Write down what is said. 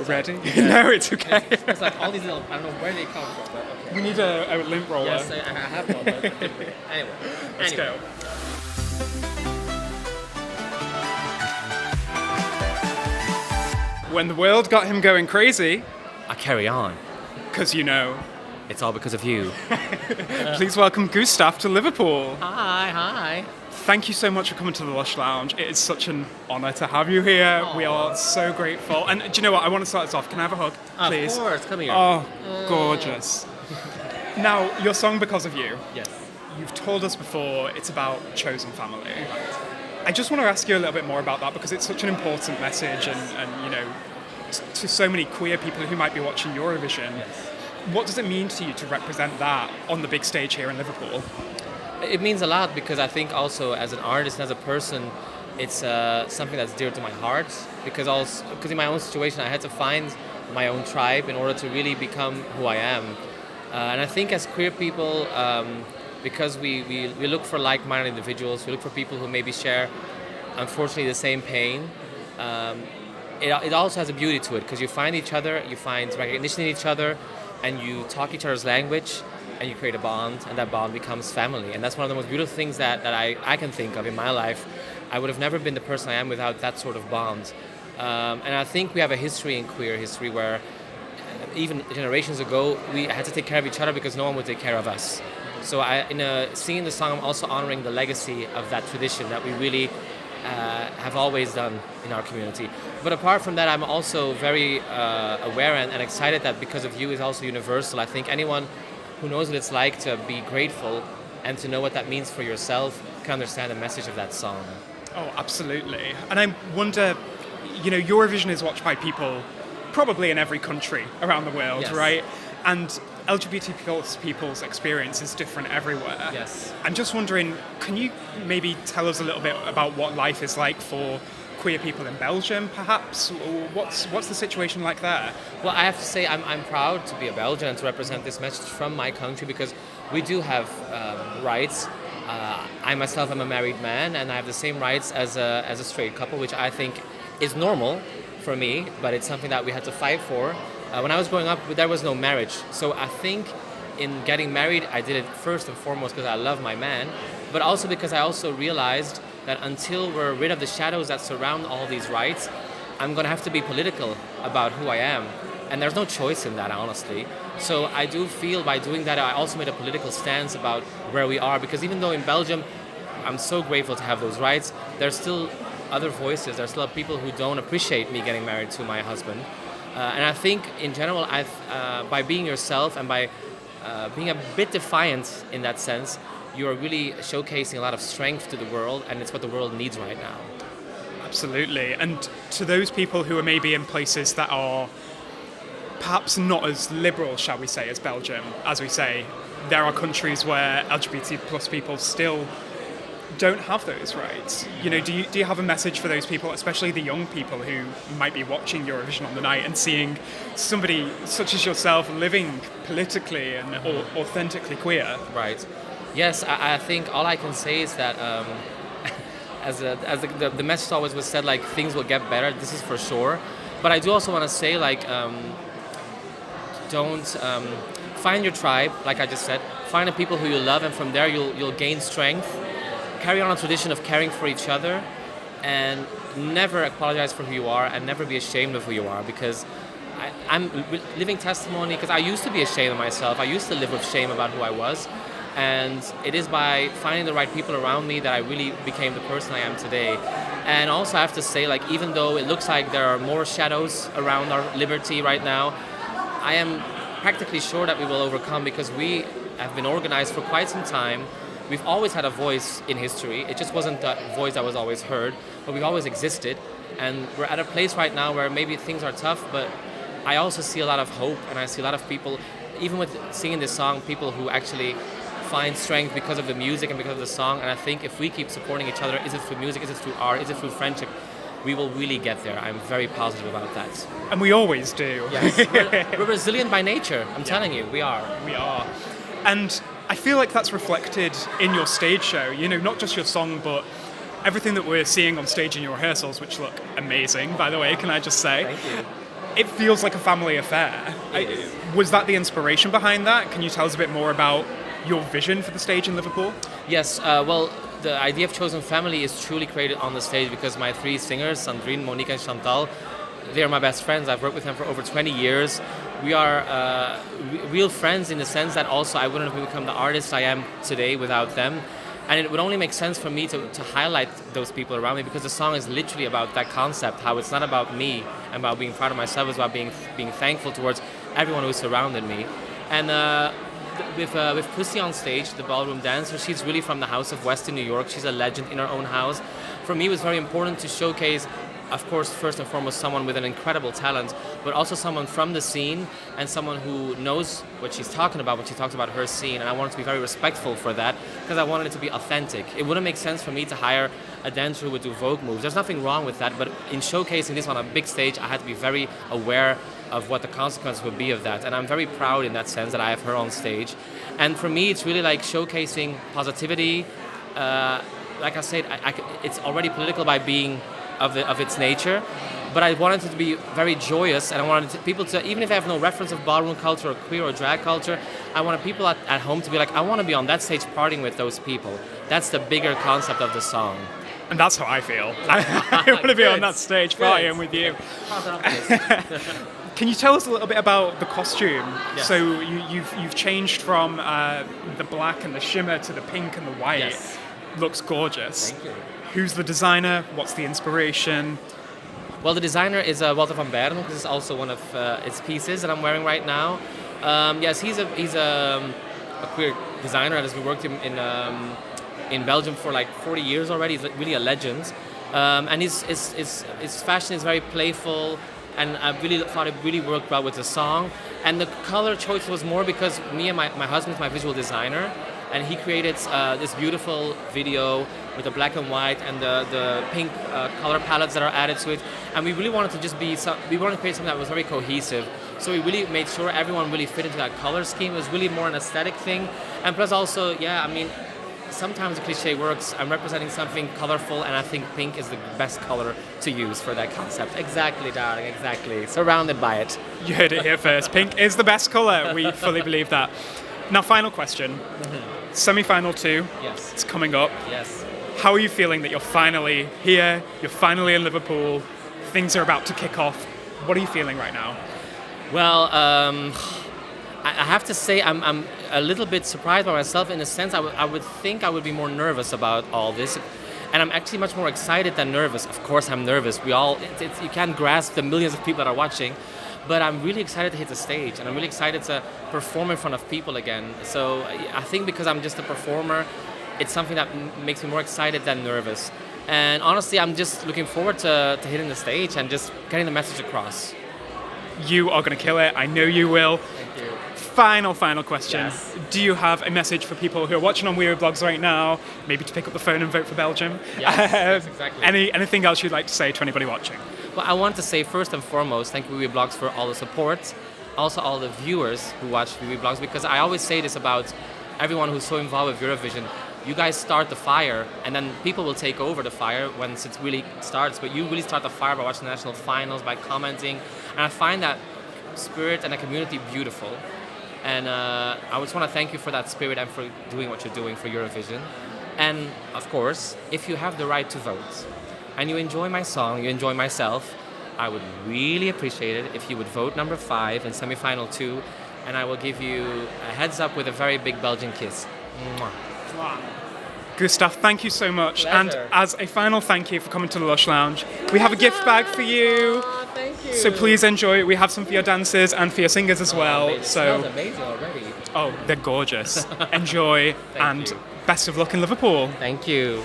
Ready? No, it's okay. It's like all these little, I don't know where they come from, but okay. We need a lint roller. Yes, I have one, but anyway. Let's go. When the world got him going crazy, I carry on. because It's all because of you. please welcome Gustaph to Liverpool. Hi. Thank you so much for coming to the LUSH Lounge. It is such an honour to have you here. Aww. We are so grateful. And do you know what? I want to start this off. Can I have a hug, please? Of course, come here. Oh, gorgeous. Now, your song Because of You. Yes. You've told us before it's about chosen family. I just want to ask you a little bit more about that because it's such an important message and to so many queer people who might be watching Eurovision. Yes. What does it mean to you to represent that on the big stage here in Liverpool? It means a lot because I think also as an artist and as a person, it's something that's dear to my heart because in my own situation I had to find my own tribe in order to really become who I am. And I think as queer people, because we look for like-minded individuals, we look for people who maybe share, unfortunately, the same pain. It also has a beauty to it because you find each other, you find recognition in each other, and you talk each other's language, and you create a bond, and that bond becomes family. And that's one of the most beautiful things that I can think of in my life. I would have never been the person I am without that sort of bond. And I think we have a history in queer history where even generations ago, we had to take care of each other because no one would take care of us. So singing the song, I'm also honoring the legacy of that tradition that we really have always done in our community. But apart from that, I'm also very aware and excited that Because of You is also universal. I think anyone who knows what it's like to be grateful and to know what that means for yourself can understand the message of that song. Oh, absolutely. And I wonder, Eurovision is watched by people probably in every country around the world, Yes. right? And LGBT people's experience is different everywhere. Yes. I'm just wondering, can you maybe tell us a little bit about what life is like for queer people in Belgium, perhaps? Or what's the situation like there? Well, I have to say I'm proud to be a Belgian and to represent this message from my country because we do have rights. I myself am a married man and I have the same rights as a straight couple, which I think is normal for me, but it's something that we had to fight for. When I was growing up, there was no marriage. So I think in getting married, I did it first and foremost because I love my man, but also because I also realized that until we're rid of the shadows that surround all these rights, I'm going to have to be political about who I am. And there's no choice in that, honestly. So I do feel by doing that, I also made a political stance about where we are, because even though in Belgium, I'm so grateful to have those rights, there's still other voices, there's still people who don't appreciate me getting married to my husband. And I think, in general, by being yourself and by being a bit defiant in that sense, you're really showcasing a lot of strength to the world, and it's what the world needs right now. Absolutely. And to those people who are maybe in places that are perhaps not as liberal, shall we say, as Belgium, as we say, there are countries where LGBT plus people still don't have those rights. Do you have a message for those people, especially the young people who might be watching Eurovision on the night and seeing somebody such as yourself living politically and authentically queer? Right. Yes, I think all I can say is that as the message always was said, like, things will get better. This is for sure. But I do also want to say, like, don't find your tribe, like I just said. Find the people who you love, and from there you'll gain strength. Carry on a tradition of caring for each other, and never apologize for who you are, and never be ashamed of who you are, because I'm living testimony, because I used to be ashamed of myself. I used to live with shame about who I was, and it is by finding the right people around me that I really became the person I am today. And also I have to say, like, even though it looks like there are more shadows around our liberty right now, I am practically sure that we will overcome, because we have been organized for quite some time. We've always had a voice in history. It just wasn't the voice that was always heard, but we've always existed. And we're at a place right now where maybe things are tough, but I also see a lot of hope, and I see a lot of people, even with singing this song, people who actually find strength because of the music and because of the song. And I think if we keep supporting each other, is it through music, is it through art, is it through friendship, we will really get there. I'm very positive about that. And we always do. Yes. We're resilient by nature. I'm telling you, we are. We are. And I feel like that's reflected in your stage show, not just your song, but everything that we're seeing on stage in your rehearsals, which look amazing, by the way, can I just say? Thank you. it feels like a family affair. Was that the inspiration behind that? Can you tell us a bit more about your vision for the stage in Liverpool? Yes, well, the idea of Chosen Family is truly created on the stage because my three singers, Sandrine, Monique and Chantal, they are my best friends. I've worked with them for over 20 years. We are real friends in the sense that also I wouldn't have become the artist I am today without them. And it would only make sense for me to highlight those people around me because the song is literally about that concept, how it's not about me and about being proud of myself, it's about being thankful towards everyone who surrounded me. And with Pussy on stage, the ballroom dancer, she's really from the House of West in New York. She's a legend in her own house. For me, it was very important to showcase, of course, first and foremost, someone with an incredible talent, but also someone from the scene and someone who knows what she's talking about when she talks about her scene. And I wanted to be very respectful for that because I wanted it to be authentic. It wouldn't make sense for me to hire a dancer who would do Vogue moves. There's nothing wrong with that, but in showcasing this on a big stage, I had to be very aware of what the consequence would be of that. And I'm very proud in that sense that I have her on stage. And for me, it's really like showcasing positivity. Like I said, it's already political by being of its nature, but I wanted it to be very joyous, and I wanted people to, even if they have no reference of ballroom culture or queer or drag culture, I wanted people at home to be like, I want to be on that stage partying with those people. That's the bigger concept of the song. And that's how I feel. I want to be on that stage partying with you. Can you tell us a little bit about the costume? Yes. So you've changed from the black and the shimmer to the pink and the white. Yes. Looks gorgeous. Thank you. Who's the designer? What's the inspiration? Well, the designer is Walter van Beirden, because it's also one of its pieces that I'm wearing right now. Yes, he's a queer designer that has been working in Belgium for like 40 years already. He's really a legend. And his fashion is very playful, and I really thought it really worked well with the song. And the color choice was more because me and my husband is my visual designer, and he created this beautiful video with the black and white and the pink color palettes that are added to it. And we really wanted to we wanted to create something that was very cohesive. So we really made sure everyone really fit into that color scheme. It was really more an aesthetic thing. And plus also, yeah, I mean, sometimes the cliche works. I'm representing something colorful, and I think pink is the best color to use for that concept. Exactly, darling, exactly. Surrounded by it. You heard it here first. Pink is the best color. We fully believe that. Now, final question. Semi-final 2. Yes. It's coming up. Yes. How are you feeling that you're finally here, you're finally in Liverpool, things are about to kick off? What are you feeling right now? Well, I have to say I'm a little bit surprised by myself in the sense I would think I would be more nervous about all this. And I'm actually much more excited than nervous. Of course I'm nervous. You can't grasp the millions of people that are watching. But I'm really excited to hit the stage, and I'm really excited to perform in front of people again. So I think because I'm just a performer, it's something that makes me more excited than nervous. And honestly, I'm just looking forward to hitting the stage and just getting the message across. You are going to kill it. I know you will. Thank you. Final question. Yes. Do you have a message for people who are watching on Wiwibloggs right now, maybe to pick up the phone and vote for Belgium? Yes, exactly. Anything else you'd like to say to anybody watching? Well, I want to say first and foremost, thank you Wiwibloggs for all the support, also all the viewers who watch Wiwibloggs, because I always say this about everyone who's so involved with Eurovision. You guys start the fire, and then people will take over the fire once it really starts, but you really start the fire by watching the national finals, by commenting, and I find that spirit and the community beautiful. And I just want to thank you for that spirit and for doing what you're doing for Eurovision. And of course, if you have the right to vote, and you enjoy my song, you enjoy myself, I would really appreciate it if you would vote number 5 in semi-final 2, and I will give you a heads up with a very big Belgian kiss. Mwah. Gustaph, thank you so much. Pleasure. And as a final thank you for coming to the LUSH Lounge, we have a gift bag for you. Oh, thank you. So please enjoy it. We have some for your dancers and for your singers as well. It smells amazing already. Oh, they're gorgeous. Enjoy, and you. best of luck in Liverpool. Thank you.